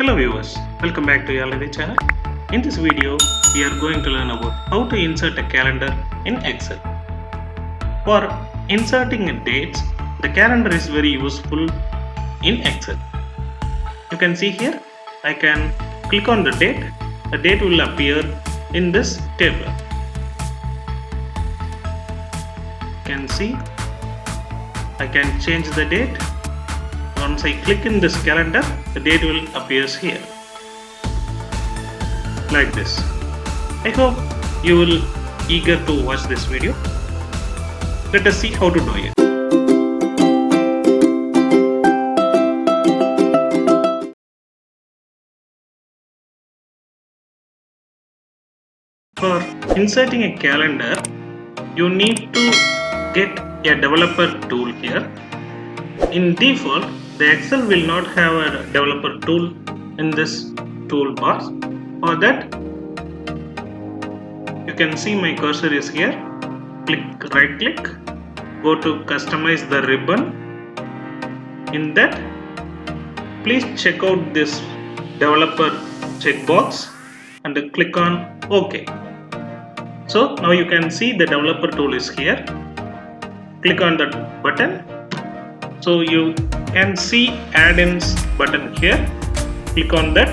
Hello viewers, welcome back to Yalini channel. In this video, we are going to learn about how to insert a calendar in Excel. For inserting dates, the calendar is very useful in Excel. You can see here, I can click on the date will appear in this table. You can see, I can change the date. Once I click in this calendar, the date will appear here, like this. I hope you will eager to watch this video. Let us see how to do it. For inserting a calendar, you need to get a developer tool here. In default, the Excel will not have a developer tool in this toolbar. For that, you can see my cursor is here. Right click, go to customize the ribbon. In that, please check out this developer checkbox and click on OK. So now you can see the developer tool is here. Click on that button. So you can see add-ins button here. Click on that.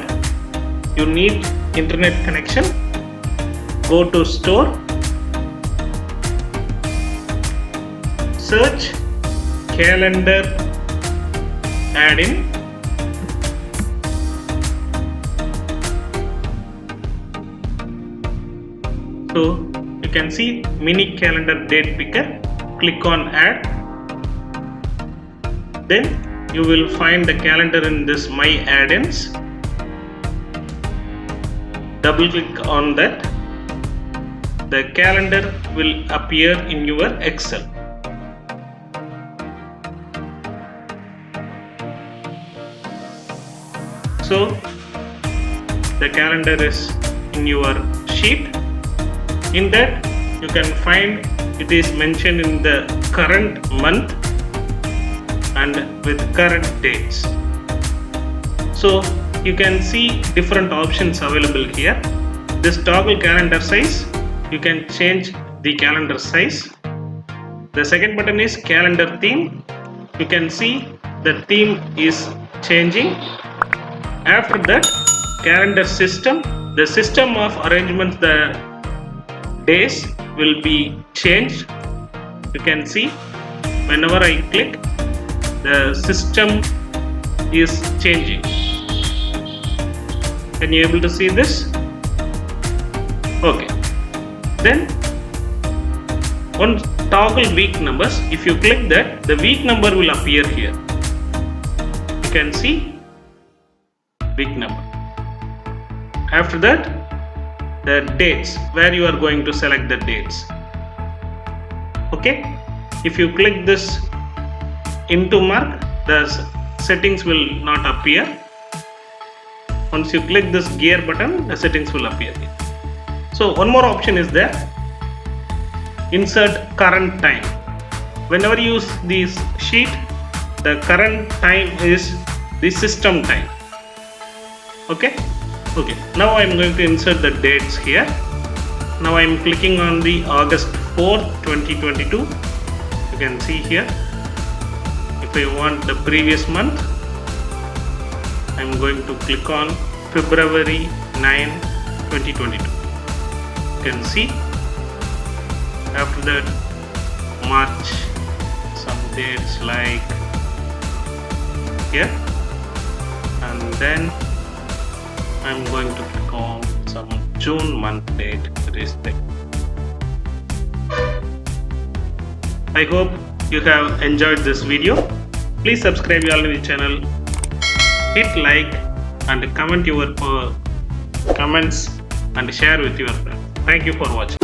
You need internet connection. Go to store. Search calendar add-in. So you can see mini calendar date picker. Click on add. Then you will find the calendar in this my add-ins. Double click on that. The calendar will appear in your Excel. So the calendar is in your sheet. In that you can find it is mentioned in the current month and with current dates. So you can see different options available here. This toggle calendar size, you can change the calendar size. The second button is calendar theme. You can see the theme is changing. After that, calendar system, the system of arrangements, the days will be changed. You can see whenever I click, the system is changing. Can you able to see this? Okay. Then one toggle week numbers. If you click that, the week number will appear here. You can see week number. After that, the dates, where you are going to select the dates. Okay. If you click this into mark, the settings will not appear. Once you click this gear button, the settings will appear here. So one more option is there. Insert current time. Whenever you use this sheet, the current time is the system time. Okay. Now I am going to insert the dates here. Now I am clicking on the August 4th, 2022. You can see here. If I want the previous month, I am going to click on February 9, 2022. You can see. After that, March, some dates like here, and then I am going to click on some June month date. That is there. I hope you have enjoyed this video. Please subscribe Yalini channel, hit like and comment your comments and share with your friends. Thank you for watching.